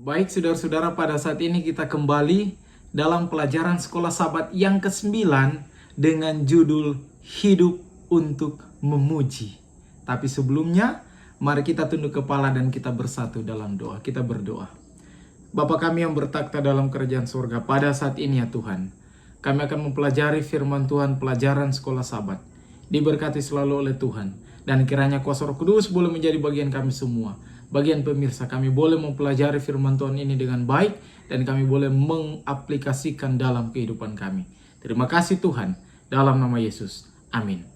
Baik saudara-saudara, pada saat ini kita kembali dalam pelajaran Sekolah Sabat yang ke-9 dengan judul Hidup untuk Memuji. Tapi sebelumnya, mari kita tunduk kepala dan kita bersatu dalam doa. Kita berdoa. Bapa kami yang bertakhta dalam kerajaan surga, pada saat ini ya Tuhan, kami akan mempelajari firman Tuhan, pelajaran Sekolah Sabat. Diberkati selalu oleh Tuhan. Dan kiranya kuasa Roh Kudus boleh menjadi bagian kami semua. Bagian pemirsa, kami boleh mempelajari firman Tuhan ini dengan baik dan kami boleh mengaplikasikan dalam kehidupan kami. Terima kasih Tuhan, dalam nama Yesus. Amin.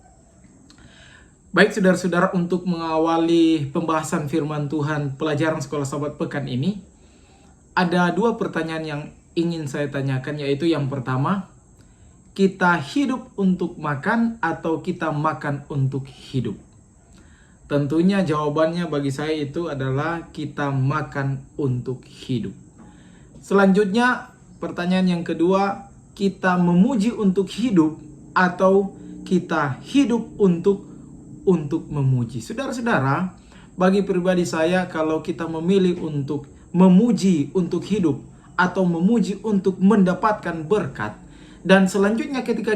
Baik saudara-saudara, untuk mengawali pembahasan firman Tuhan pelajaran Sekolah Sabat pekan ini, ada dua pertanyaan yang ingin saya tanyakan, yaitu yang pertama, kita hidup untuk makan atau kita makan untuk hidup? Tentunya jawabannya bagi saya itu adalah kita makan untuk hidup. Selanjutnya, pertanyaan yang kedua, kita memuji untuk hidup atau kita hidup untuk memuji. Saudara-saudara, bagi pribadi saya, kalau kita memilih untuk memuji untuk hidup atau memuji untuk mendapatkan berkat, dan selanjutnya ketika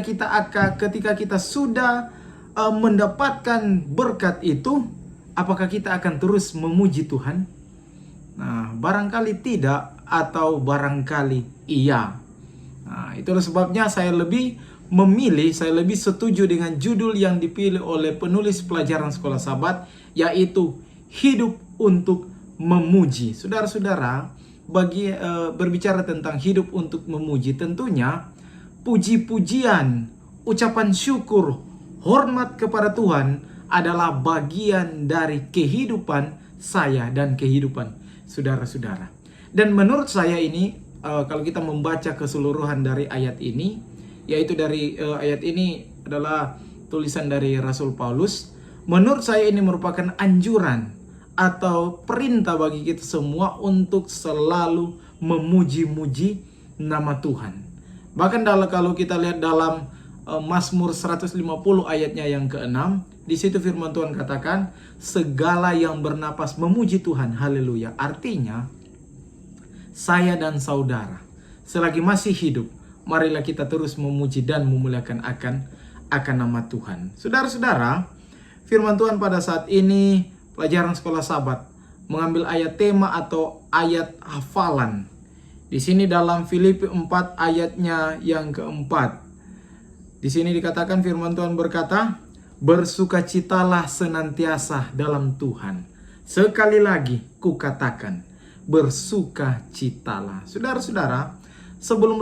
kita sudah mendapatkan berkat itu, apakah kita akan terus memuji Tuhan? Nah, barangkali tidak atau barangkali iya. Nah, itulah sebabnya saya lebih setuju dengan judul yang dipilih oleh penulis pelajaran Sekolah Sabat, yaitu Hidup untuk Memuji. Saudara-saudara, berbicara tentang hidup untuk memuji, tentunya puji-pujian, ucapan syukur, hormat kepada Tuhan adalah bagian dari kehidupan saya dan kehidupan saudara-saudara. Dan menurut saya ini, kalau kita membaca keseluruhan dari ayat ini, yaitu dari ayat ini adalah tulisan dari Rasul Paulus, menurut saya ini merupakan anjuran atau perintah bagi kita semua untuk selalu memuji-muji nama Tuhan. Bahkan kalau kita lihat dalam Mazmur 150 ayatnya yang ke-6, di situ firman Tuhan katakan, segala yang bernapas memuji Tuhan, haleluya. Artinya, saya dan saudara, selagi masih hidup, marilah kita terus memuji dan memuliakan akan nama Tuhan. Saudara-saudara, firman Tuhan pada saat ini, pelajaran Sekolah Sabat, mengambil ayat tema atau ayat hafalan. Di sini dalam Filipi 4 ayatnya yang ke-4. Di sini dikatakan firman Tuhan berkata, bersukacitalah senantiasa dalam Tuhan. Sekali lagi kukatakan, bersukacitalah. Saudara-saudara, sebelum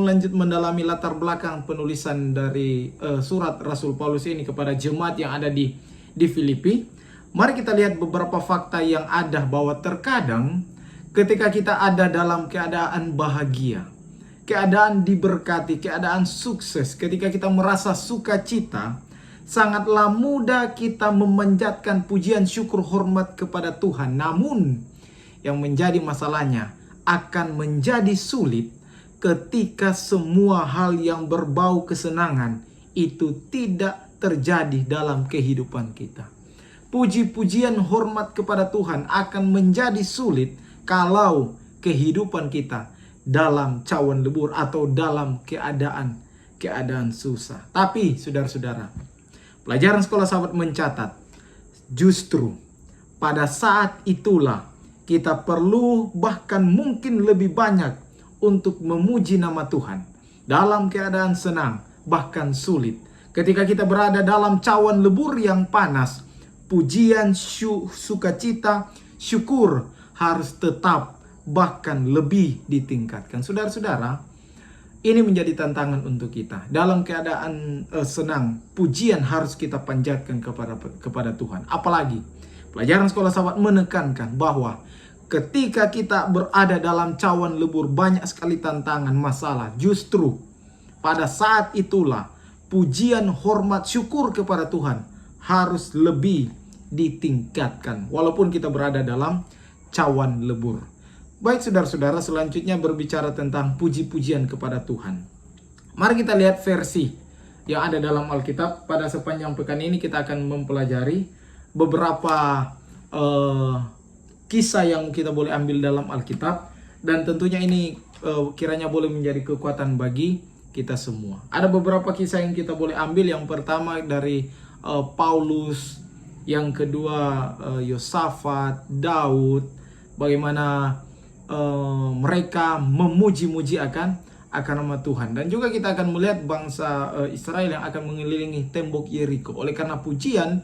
lanjut mendalami latar belakang penulisan dari surat Rasul Paulus ini kepada jemaat yang ada di Filipi, mari kita lihat beberapa fakta yang ada bahwa terkadang ketika kita ada dalam keadaan bahagia, keadaan diberkati, keadaan sukses, ketika kita merasa sukacita, sangatlah mudah kita memanjatkan pujian syukur hormat kepada Tuhan. Namun, yang menjadi masalahnya akan menjadi sulit ketika semua hal yang berbau kesenangan itu tidak terjadi dalam kehidupan kita. Puji-pujian hormat kepada Tuhan akan menjadi sulit kalau kehidupan kita dalam cawan lebur atau dalam keadaan susah. Tapi saudara-saudara, pelajaran Sekolah Sabat mencatat, justru pada saat itulah kita perlu bahkan mungkin lebih banyak untuk memuji nama Tuhan. Dalam keadaan senang, bahkan sulit. Ketika kita berada dalam cawan lebur yang panas, pujian, sukacita, syukur harus tetap bahkan lebih ditingkatkan. Saudara-saudara, ini menjadi tantangan untuk kita. Dalam keadaan senang, pujian harus kita panjatkan kepada Tuhan. Apalagi pelajaran Sekolah Sabat menekankan bahwa ketika kita berada dalam cawan lebur, banyak sekali tantangan, masalah. Justru pada saat itulah pujian, hormat, syukur kepada Tuhan harus lebih ditingkatkan walaupun kita berada dalam cawan lebur. Baik saudara-saudara, selanjutnya berbicara tentang puji-pujian kepada Tuhan. Mari kita lihat versi yang ada dalam Alkitab. Pada sepanjang pekan ini kita akan mempelajari beberapa kisah yang kita boleh ambil dalam Alkitab, dan tentunya ini kiranya boleh menjadi kekuatan bagi kita semua. Ada beberapa kisah yang kita boleh ambil. Yang pertama dari Paulus, yang kedua Yosafat, Daud, bagaimana mereka memuji-muji akan nama Tuhan. Dan juga kita akan melihat bangsa Israel yang akan mengelilingi tembok Yeriko. Oleh karena pujian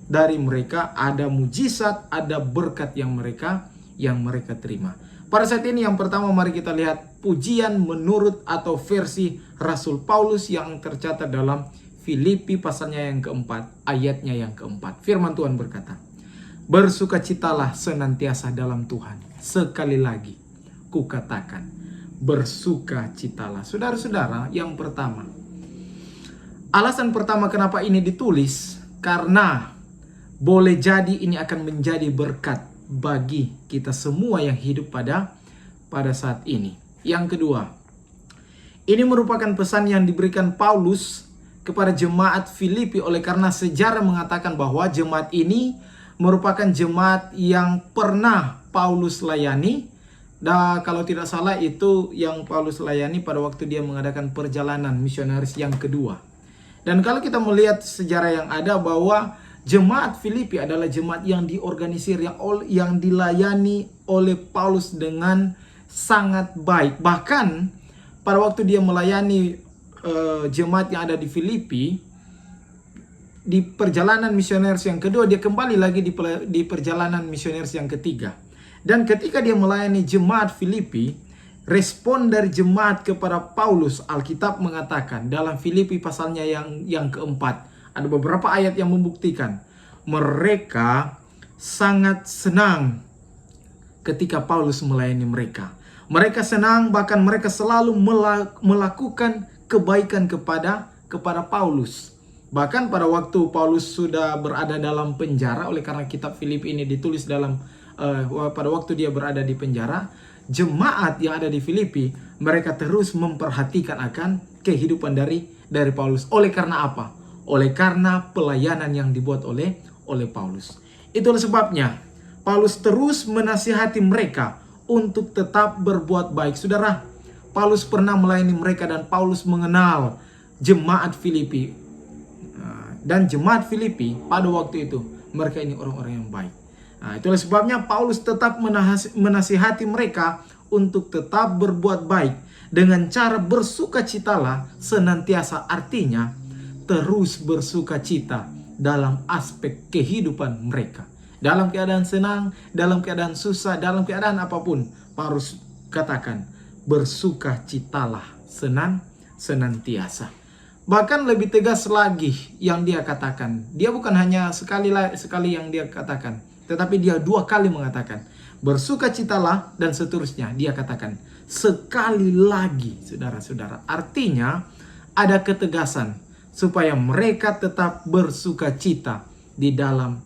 dari mereka, ada mujizat, ada berkat yang mereka terima. Pada saat ini yang pertama mari kita lihat pujian menurut atau versi Rasul Paulus yang tercatat dalam Filipi pasalnya yang keempat, ayatnya yang keempat. Firman Tuhan berkata, bersukacitalah senantiasa dalam Tuhan. Sekali lagi kukatakan, bersukacitalah. Saudara-saudara, yang pertama, alasan pertama kenapa ini ditulis, karena boleh jadi ini akan menjadi berkat bagi kita semua yang hidup pada saat ini. Yang kedua, ini merupakan pesan yang diberikan Paulus kepada jemaat Filipi, oleh karena sejarah mengatakan bahwa jemaat ini merupakan jemaat yang pernah Paulus layani. Dan kalau tidak salah itu yang Paulus layani pada waktu dia mengadakan perjalanan misionaris yang kedua. Dan kalau kita melihat sejarah yang ada, bahwa jemaat Filipi adalah jemaat yang diorganisir, yang dilayani oleh Paulus dengan sangat baik. Bahkan pada waktu dia melayani jemaat yang ada di Filipi, di perjalanan misionaris yang kedua, dia kembali lagi di perjalanan misionaris yang ketiga. Dan ketika dia melayani jemaat Filipi, respon dari jemaat kepada Paulus, Alkitab mengatakan dalam Filipi pasalnya yang keempat, ada beberapa ayat yang membuktikan mereka sangat senang ketika Paulus melayani mereka. Mereka senang, bahkan mereka selalu melakukan kebaikan kepada Paulus. Bahkan pada waktu Paulus sudah berada dalam penjara, oleh karena kitab Filipi ini ditulis pada waktu dia berada di penjara, jemaat yang ada di Filipi, mereka terus memperhatikan akan kehidupan dari Paulus. Oleh karena apa? Oleh karena pelayanan yang dibuat oleh Paulus. Itulah sebabnya Paulus terus menasihati mereka untuk tetap berbuat baik. Saudara, Paulus pernah melayani mereka dan Paulus mengenal jemaat Filipi. Dan jemaat Filipi pada waktu itu, mereka ini orang-orang yang baik. Nah, itulah sebabnya Paulus tetap menasihati mereka untuk tetap berbuat baik dengan cara bersukacitalah senantiasa, artinya terus bersukacita dalam aspek kehidupan mereka. Dalam keadaan senang, dalam keadaan susah, dalam keadaan apapun, Paulus katakan bersukacitalah senantiasa. Bahkan lebih tegas lagi yang dia katakan, dia bukan hanya sekali yang dia katakan, tetapi dia 2 kali mengatakan bersukacitalah, dan seterusnya dia katakan sekali lagi. Saudara-saudara, artinya ada ketegasan supaya mereka tetap bersukacita di dalam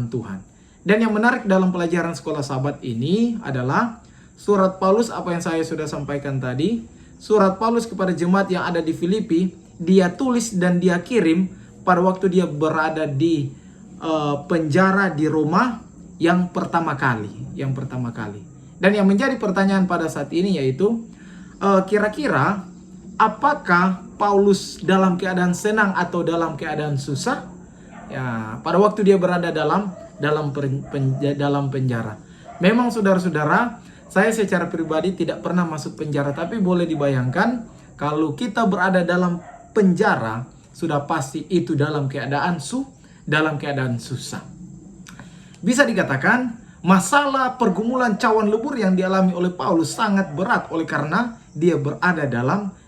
Tuhan. Dan yang menarik dalam pelajaran sekolah sahabat ini adalah surat Paulus, apa yang saya sudah sampaikan tadi. Surat Paulus kepada jemaat yang ada di Filipi, dia tulis dan dia kirim pada waktu dia berada di penjara di Roma yang pertama kali. Dan yang menjadi pertanyaan pada saat ini yaitu, kira-kira apakah Paulus dalam keadaan senang atau dalam keadaan susah? Ya, pada waktu dia berada dalam penjara. Memang saudara-saudara, saya secara pribadi tidak pernah masuk penjara, tapi boleh dibayangkan kalau kita berada dalam penjara, sudah pasti itu dalam keadaan susah. Bisa dikatakan masalah pergumulan cawan lebur yang dialami oleh Paulus sangat berat, oleh karena dia berada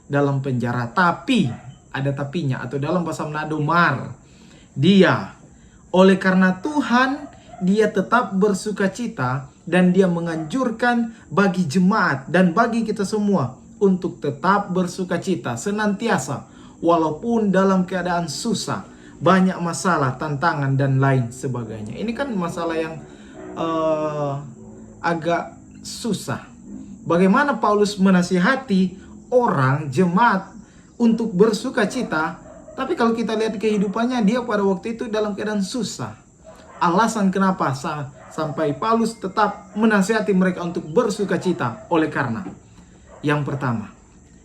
dalam penjara. Tapi ada tapinya, atau dalam bahasa Manado mar. Dia oleh karena Tuhan, dia tetap bersukacita, dan dia menganjurkan bagi jemaat dan bagi kita semua untuk tetap bersukacita senantiasa walaupun dalam keadaan susah, banyak masalah, tantangan, dan lain sebagainya. Ini kan masalah yang agak susah. Bagaimana Paulus menasihati orang, jemaat, untuk bersukacita, tapi kalau kita lihat kehidupannya, dia pada waktu itu dalam keadaan susah. alasan kenapa sampai Paulus tetap menasihati mereka untuk bersukacita. Oleh karena yang pertama,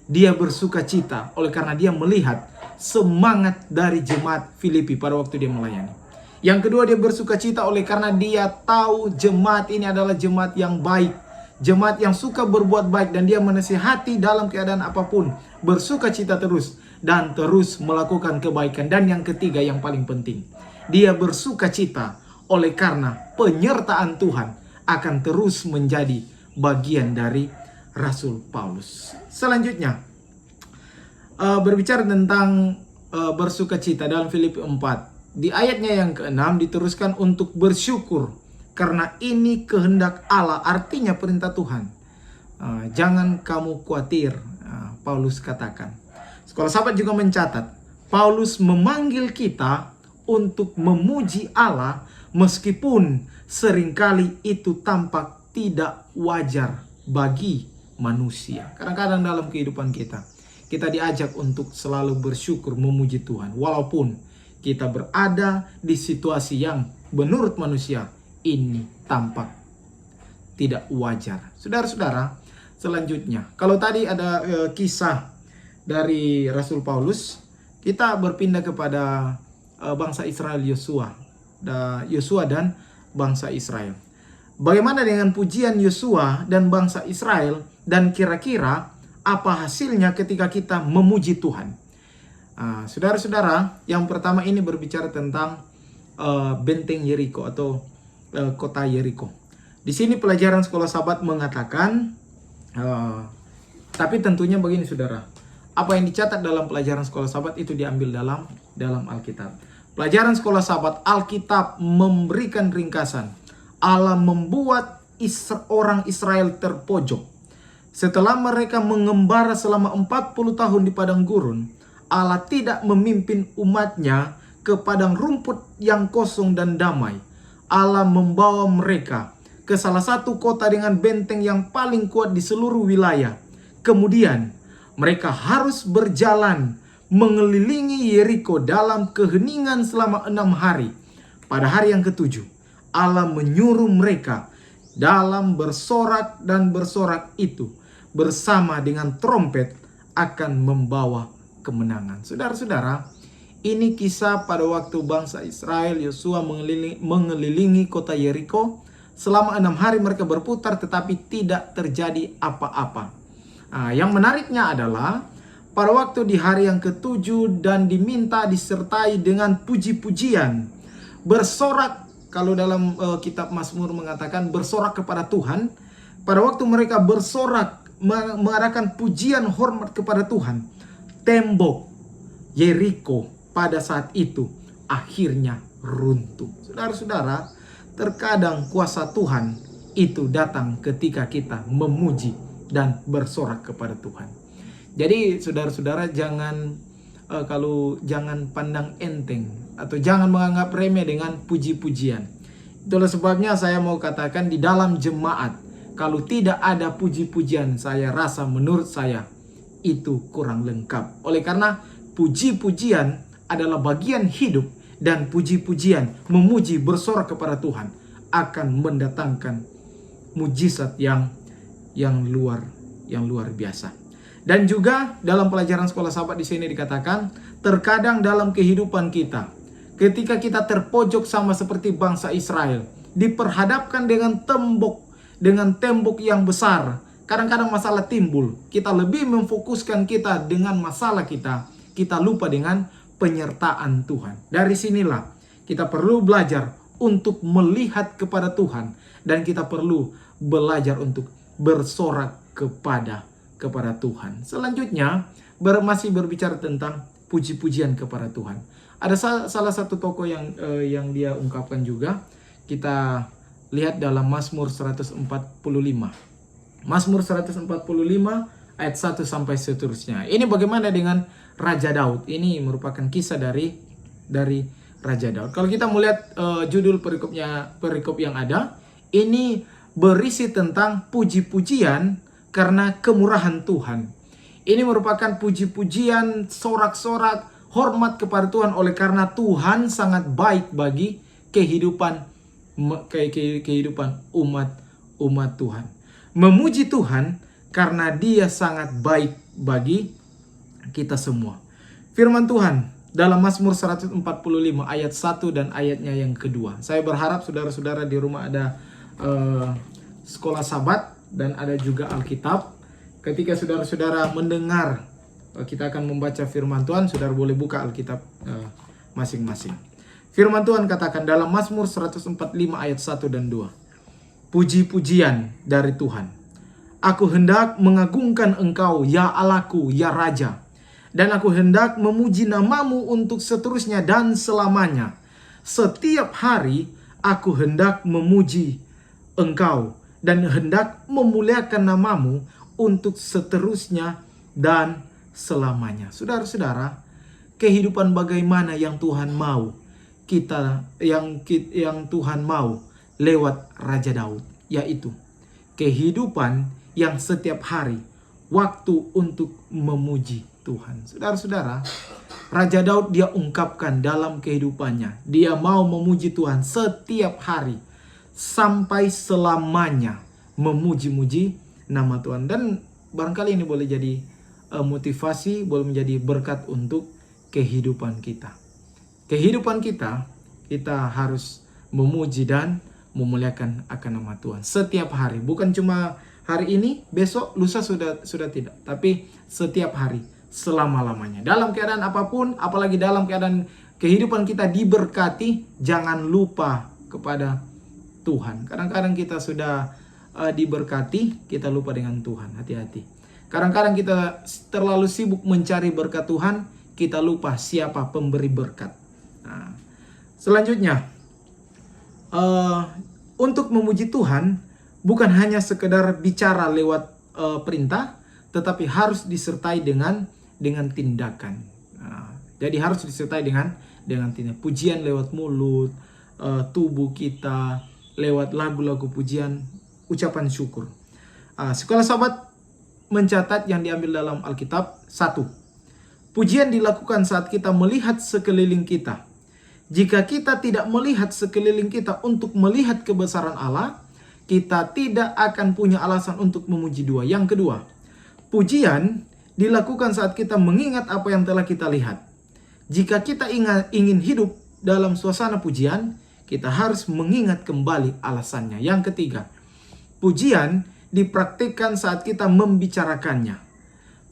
dia bersukacita oleh karena dia melihat semangat dari jemaat Filipi pada waktu dia melayani. Yang kedua, dia bersukacita oleh karena dia tahu jemaat ini adalah jemaat yang baik, jemaat yang suka berbuat baik, dan dia menasihati dalam keadaan apapun, bersukacita terus dan terus melakukan kebaikan. Dan yang ketiga, yang paling penting, dia bersukacita oleh karena penyertaan Tuhan akan terus menjadi bagian dari Rasul Paulus. Selanjutnya, berbicara tentang bersukacita dalam Filipi 4. Di ayatnya yang ke-6 diteruskan untuk bersyukur karena ini kehendak Allah, artinya perintah Tuhan. Jangan kamu khawatir, Paulus katakan. Sekolah Sahabat juga mencatat, Paulus memanggil kita untuk memuji Allah meskipun seringkali itu tampak tidak wajar bagi manusia. Kadang-kadang dalam kehidupan kita diajak untuk selalu bersyukur, memuji Tuhan, walaupun kita berada di situasi yang menurut manusia ini tampak tidak wajar. Saudara-saudara, selanjutnya, kalau tadi ada kisah dari Rasul Paulus, kita berpindah kepada bangsa Israel, Yosua dan bangsa Israel. Bagaimana dengan pujian Yosua dan bangsa Israel, dan kira-kira apa hasilnya ketika kita memuji Tuhan? Saudara-saudara, yang pertama ini berbicara tentang benteng Yeriko atau kota Yeriko. Di sini pelajaran Sekolah Sahabat mengatakan, tapi tentunya begini saudara, apa yang dicatat dalam pelajaran Sekolah Sahabat itu diambil dalam Alkitab. Pelajaran Sekolah Sahabat, Alkitab memberikan ringkasan. Allah membuat orang Israel terpojok. Setelah mereka mengembara selama 40 tahun di padang gurun, Allah tidak memimpin umatnya ke padang rumput yang kosong dan damai. Allah membawa mereka ke salah satu kota dengan benteng yang paling kuat di seluruh wilayah. Kemudian mereka harus berjalan mengelilingi Yeriko dalam keheningan selama 6 hari. Pada hari yang ke-7, Allah menyuruh mereka dalam bersorak, dan bersorak itu bersama dengan trompet akan membawa kemenangan. Saudara-saudara, ini kisah pada waktu bangsa Israel, Yosua mengelilingi kota Yeriko. Selama 6 hari mereka berputar tetapi tidak terjadi apa-apa. Yang menariknya adalah pada waktu di hari yang ke-7 dan diminta disertai dengan puji-pujian, bersorak, kalau dalam kitab Mazmur mengatakan bersorak kepada Tuhan. Pada waktu mereka bersorak mengadakan pujian hormat kepada Tuhan, tembok Yeriko pada saat itu akhirnya runtuh. Saudara-saudara, terkadang kuasa Tuhan itu datang ketika kita memuji dan bersorak kepada Tuhan. Jadi saudara-saudara, jangan pandang enteng atau jangan menganggap remeh dengan puji-pujian. Itulah sebabnya saya mau katakan, di dalam jemaat kalau tidak ada puji-pujian, saya rasa, menurut saya, itu kurang lengkap. Oleh karena puji-pujian adalah bagian hidup, dan puji-pujian, memuji, bersorak kepada Tuhan akan mendatangkan mujizat yang luar biasa. Dan juga dalam pelajaran Sekolah Sahabat di sini dikatakan, terkadang dalam kehidupan kita, ketika kita terpojok sama seperti bangsa Israel, diperhadapkan dengan tembok yang besar, kadang-kadang masalah timbul. Kita lebih memfokuskan kita dengan masalah kita lupa dengan penyertaan Tuhan. Dari sinilah kita perlu belajar untuk melihat kepada Tuhan, dan kita perlu belajar untuk bersorak kepada Tuhan. Selanjutnya masih berbicara tentang puji-pujian kepada Tuhan. Ada salah satu tokoh yang dia ungkapkan juga. Kita lihat dalam Mazmur 145. Mazmur 145 ayat 1 sampai seterusnya. Ini bagaimana dengan Raja Daud? Ini merupakan kisah dari Raja Daud. Kalau kita melihat judul perikop yang ada, ini berisi tentang puji-pujian karena kemurahan Tuhan. Ini merupakan puji-pujian, sorak-sorak, hormat kepada Tuhan oleh karena Tuhan sangat baik bagi kehidupan umat Tuhan. Memuji Tuhan karena Dia sangat baik bagi kita semua. Firman Tuhan dalam Mazmur 145 ayat 1 dan ayatnya yang kedua. Saya berharap saudara-saudara di rumah ada sekolah Sabat dan ada juga Alkitab. Ketika saudara-saudara mendengar kita akan membaca firman Tuhan, saudara boleh buka Alkitab masing-masing. Firman Tuhan katakan dalam Mazmur 145 ayat 1 dan 2. Puji-pujian dari Tuhan. Aku hendak mengagungkan Engkau, ya Allahku, ya Raja. Dan aku hendak memuji namamu untuk seterusnya dan selamanya. Setiap hari aku hendak memuji Engkau dan hendak memuliakan namamu untuk seterusnya dan selamanya. Saudara-saudara, kehidupan bagaimana yang Tuhan mau yang Tuhan mau lewat Raja Daud, yaitu kehidupan yang setiap hari waktu untuk memuji Tuhan. Saudara-saudara, Raja Daud dia ungkapkan dalam kehidupannya, dia mau memuji Tuhan setiap hari sampai selamanya, memuji-muji nama Tuhan. Dan barangkali ini boleh jadi motivasi, boleh menjadi berkat untuk kehidupan kita. Kehidupan kita harus memuji dan memuliakan akan nama Tuhan setiap hari. Bukan cuma hari ini, besok, lusa sudah tidak. Tapi setiap hari, selama-lamanya. Dalam keadaan apapun, apalagi dalam keadaan kehidupan kita diberkati, jangan lupa kepada Tuhan. Kadang-kadang kita sudah diberkati, kita lupa dengan Tuhan. Hati-hati. Kadang-kadang kita terlalu sibuk mencari berkat Tuhan, kita lupa siapa pemberi berkat. Nah, selanjutnya, untuk memuji Tuhan bukan hanya sekedar bicara lewat perintah, tetapi harus disertai dengan tindakan. Nah, jadi harus disertai dengan tindakan. Pujian lewat mulut, tubuh kita, lewat lagu-lagu pujian, ucapan syukur. Sekolah Sabat mencatat yang diambil dalam Alkitab. 1. Pujian dilakukan saat kita melihat sekeliling kita. Jika kita tidak melihat sekeliling kita untuk melihat kebesaran Allah, kita tidak akan punya alasan untuk memuji Dia. Yang kedua, pujian dilakukan saat kita mengingat apa yang telah kita lihat. Jika kita ingin hidup dalam suasana pujian, kita harus mengingat kembali alasannya. Yang ketiga, pujian dipraktikkan saat kita membicarakannya.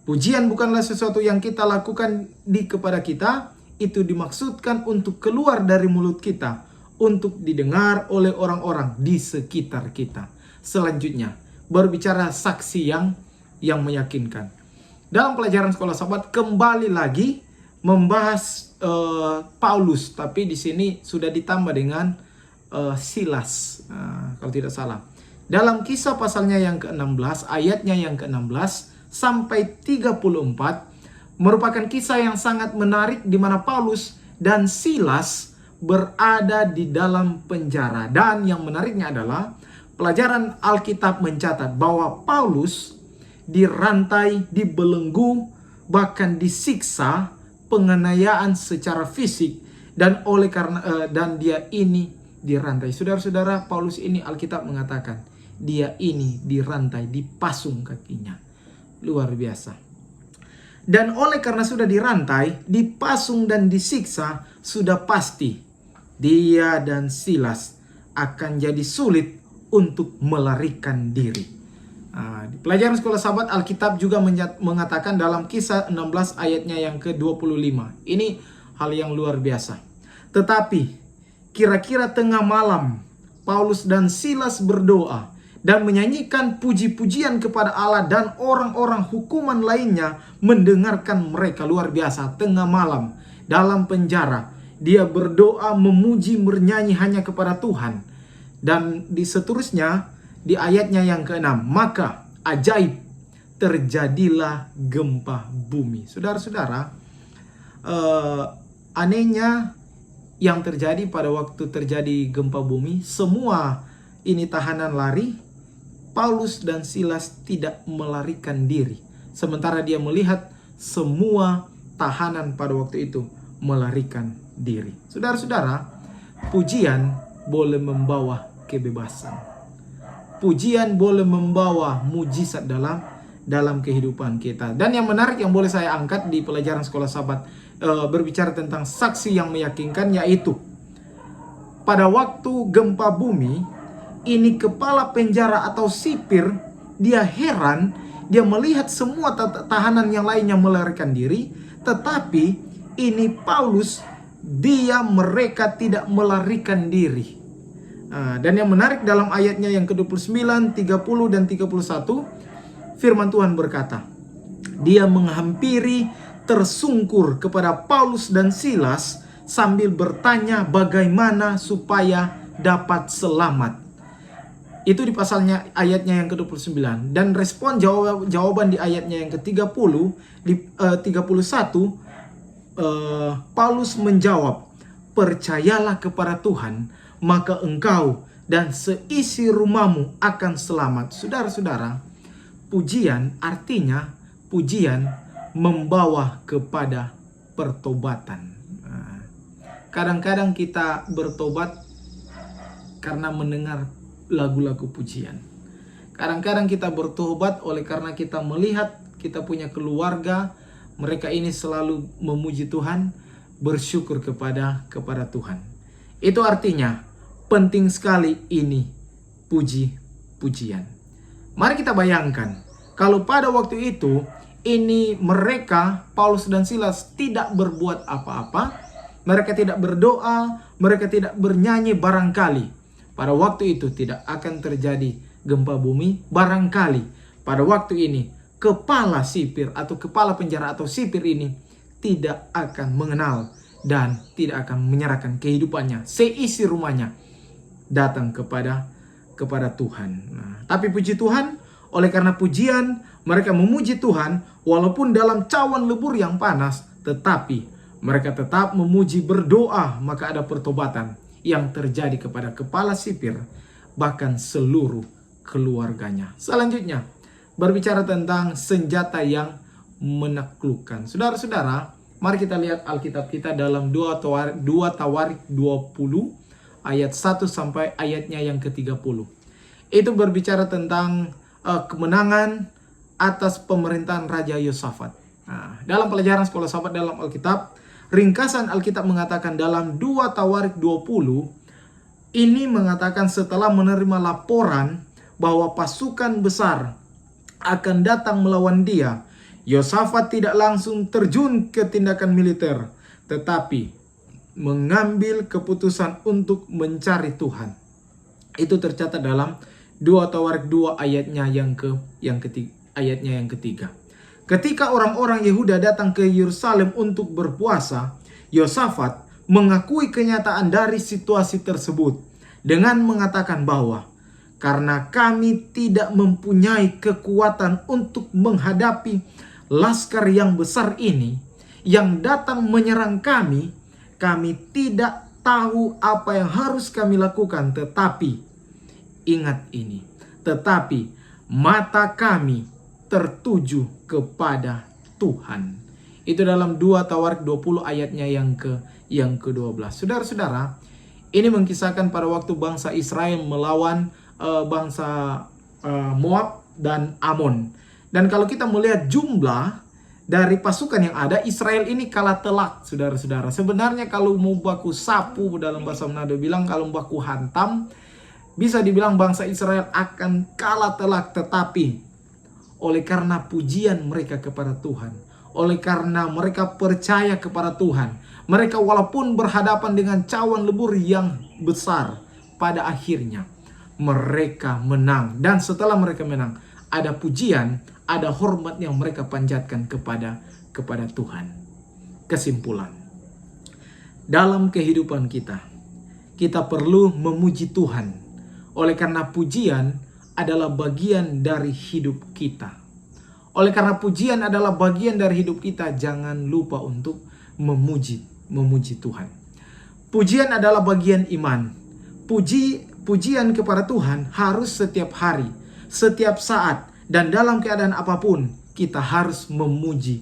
Pujian bukanlah sesuatu yang kita lakukan kepada kita, itu dimaksudkan untuk keluar dari mulut kita, untuk didengar oleh orang-orang di sekitar kita. Selanjutnya, berbicara saksi yang meyakinkan. Dalam pelajaran sekolah Sabat kembali lagi membahas Paulus, tapi di sini sudah ditambah dengan Silas, kalau tidak salah. Dalam Kisah pasalnya yang ke-16, ayatnya yang ke-16 sampai 34, merupakan kisah yang sangat menarik di mana Paulus dan Silas berada di dalam penjara. Dan yang menariknya adalah pelajaran Alkitab mencatat bahwa Paulus dirantai, dibelenggu, bahkan disiksa, penganiayaan secara fisik, dan dia ini dirantai. Saudara-saudara, Paulus ini Alkitab mengatakan dia ini dirantai, dipasung kakinya. Luar biasa. Dan oleh karena sudah dirantai, dipasung dan disiksa, sudah pasti dia dan Silas akan jadi sulit untuk melarikan diri. Di pelajaran sekolah Sabat, Alkitab juga mengatakan dalam Kisah 16 ayatnya yang ke-25. Ini hal yang luar biasa. Tetapi kira-kira tengah malam, Paulus dan Silas berdoa dan menyanyikan puji-pujian kepada Allah, dan orang-orang hukuman lainnya mendengarkan mereka. Luar biasa, tengah malam dalam penjara dia berdoa, memuji, bernyanyi hanya kepada Tuhan. Dan seterusnya di ayatnya yang ke-6, maka ajaib terjadilah gempa bumi. Saudara-saudara, anehnya yang terjadi pada waktu terjadi gempa bumi, semua ini tahanan lari. Paulus dan Silas tidak melarikan diri. Sementara dia melihat semua tahanan pada waktu itu melarikan diri. Saudara-saudara, pujian boleh membawa kebebasan. Pujian boleh membawa mujizat dalam kehidupan kita. Dan yang menarik yang boleh saya angkat di pelajaran sekolah sahabat berbicara tentang saksi yang meyakinkan, yaitu pada waktu gempa bumi ini, kepala penjara atau sipir dia heran, dia melihat semua tahanan yang lainnya melarikan diri, tetapi ini Paulus, mereka tidak melarikan diri. Dan yang menarik dalam ayatnya yang ke-29, 30 dan 31, firman Tuhan berkata, dia menghampiri tersungkur kepada Paulus dan Silas sambil bertanya bagaimana supaya dapat selamat. Itu di pasalnya ayatnya yang ke-29. Dan respon jawaban di ayatnya yang ke-30, di 31, Paulus menjawab, percayalah kepada Tuhan, maka engkau dan seisi rumahmu akan selamat. Saudara-saudara, pujian artinya pujian membawa kepada pertobatan. Kadang-kadang kita bertobat karena mendengar lagu-lagu pujian. Kadang-kadang kita bertobat oleh karena kita melihat kita punya keluarga, mereka ini selalu memuji Tuhan, bersyukur kepada Tuhan. Itu artinya penting sekali ini pujian. Mari kita bayangkan, kalau pada waktu itu ini mereka, Paulus dan Silas, tidak berbuat apa-apa, mereka tidak berdoa, mereka tidak bernyanyi, barangkali pada waktu itu tidak akan terjadi gempa bumi. Barangkali pada waktu ini kepala sipir atau kepala penjara atau sipir ini tidak akan mengenal dan tidak akan menyerahkan kehidupannya, seisi rumahnya datang kepada Tuhan. Tapi puji Tuhan, oleh karena pujian mereka memuji Tuhan walaupun dalam cawan lebur yang panas, tetapi mereka tetap memuji, berdoa, maka ada pertobatan yang terjadi kepada kepala sipir, bahkan seluruh keluarganya. Selanjutnya, berbicara tentang senjata yang menaklukkan. Saudara-saudara, mari kita lihat Alkitab kita dalam 2 Tawarik 20 ayat 1 sampai ayatnya yang ke-30. Itu berbicara tentang kemenangan atas pemerintahan Raja Yosafat. Dalam pelajaran sekolah sahabat dalam Alkitab, ringkasan Alkitab mengatakan dalam 2 Tawarik 20, ini mengatakan setelah menerima laporan bahwa pasukan besar akan datang melawan dia, Yosafat tidak langsung terjun ke tindakan militer, tetapi mengambil keputusan untuk mencari Tuhan. Itu tercatat dalam 2 Tawarik 2 ayatnya yang ketiga. Ketika orang-orang Yehuda datang ke Yerusalem untuk berpuasa, Yosafat mengakui kenyataan dari situasi tersebut dengan mengatakan bahwa karena kami tidak mempunyai kekuatan untuk menghadapi laskar yang besar ini yang datang menyerang kami, kami tidak tahu apa yang harus kami lakukan. Tetapi ingat ini, tetapi mata kami tertuju kepada Tuhan. Itu dalam 2 Tawarik 20 ayatnya yang ke-12. Saudara-saudara, ini mengisahkan pada waktu bangsa Israel melawan bangsa Moab dan Amon. Dan kalau kita melihat jumlah dari pasukan yang ada, Israel ini kalah telak, saudara-saudara. Sebenarnya kalau mau baku sapu, dalam bahasa Manado bilang, kalau baku hantam, bisa dibilang bangsa Israel akan kalah telak. Tetapi oleh karena pujian mereka kepada Tuhan, oleh karena mereka percaya kepada Tuhan, mereka walaupun berhadapan dengan cawan lebur yang besar, pada akhirnya mereka menang. Dan setelah mereka menang, ada pujian, ada hormat yang mereka panjatkan kepada Tuhan. Kesimpulan, dalam kehidupan kita perlu memuji Tuhan. Oleh karena pujian adalah bagian dari hidup kita. Oleh karena pujian adalah bagian dari hidup kita, jangan lupa untuk memuji Tuhan. Pujian adalah bagian iman. Pujian kepada Tuhan harus setiap hari, setiap saat, dan dalam keadaan apapun kita harus memuji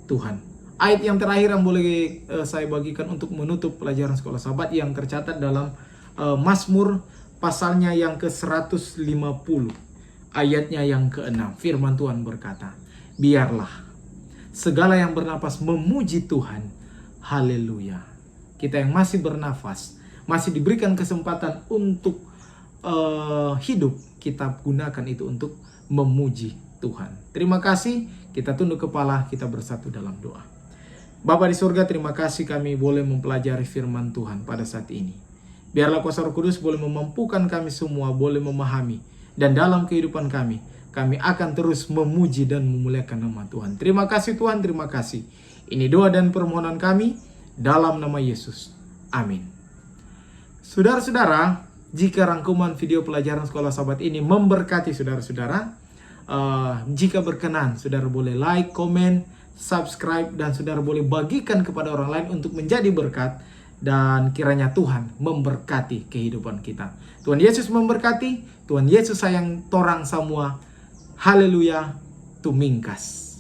Tuhan. Ayat yang terakhir yang boleh saya bagikan untuk menutup pelajaran sekolah sahabat yang tercatat dalam Mazmur pasalnya yang ke-150, ayatnya yang ke-6. Firman Tuhan berkata, biarlah segala yang bernapas memuji Tuhan. Haleluya. Kita yang masih bernafas, masih diberikan kesempatan untuk hidup, kita gunakan itu untuk memuji Tuhan. Terima kasih, kita tunduk kepala, kita bersatu dalam doa. Bapa di surga, terima kasih kami boleh mempelajari firman Tuhan pada saat ini. Biarlah kuasa Roh Kudus boleh memampukan kami semua, boleh memahami. Dan dalam kehidupan kami akan terus memuji dan memuliakan nama Tuhan. Terima kasih Tuhan, terima kasih. Ini doa dan permohonan kami dalam nama Yesus. Amin. Saudara-saudara, jika rangkuman video pelajaran sekolah sahabat ini memberkati saudara-saudara, jika berkenan, saudara boleh like, komen, subscribe, dan saudara boleh bagikan kepada orang lain untuk menjadi berkat. Dan kiranya Tuhan memberkati kehidupan kita. Tuhan Yesus memberkati. Tuhan Yesus sayang torang semua. Haleluya. Tumingkas.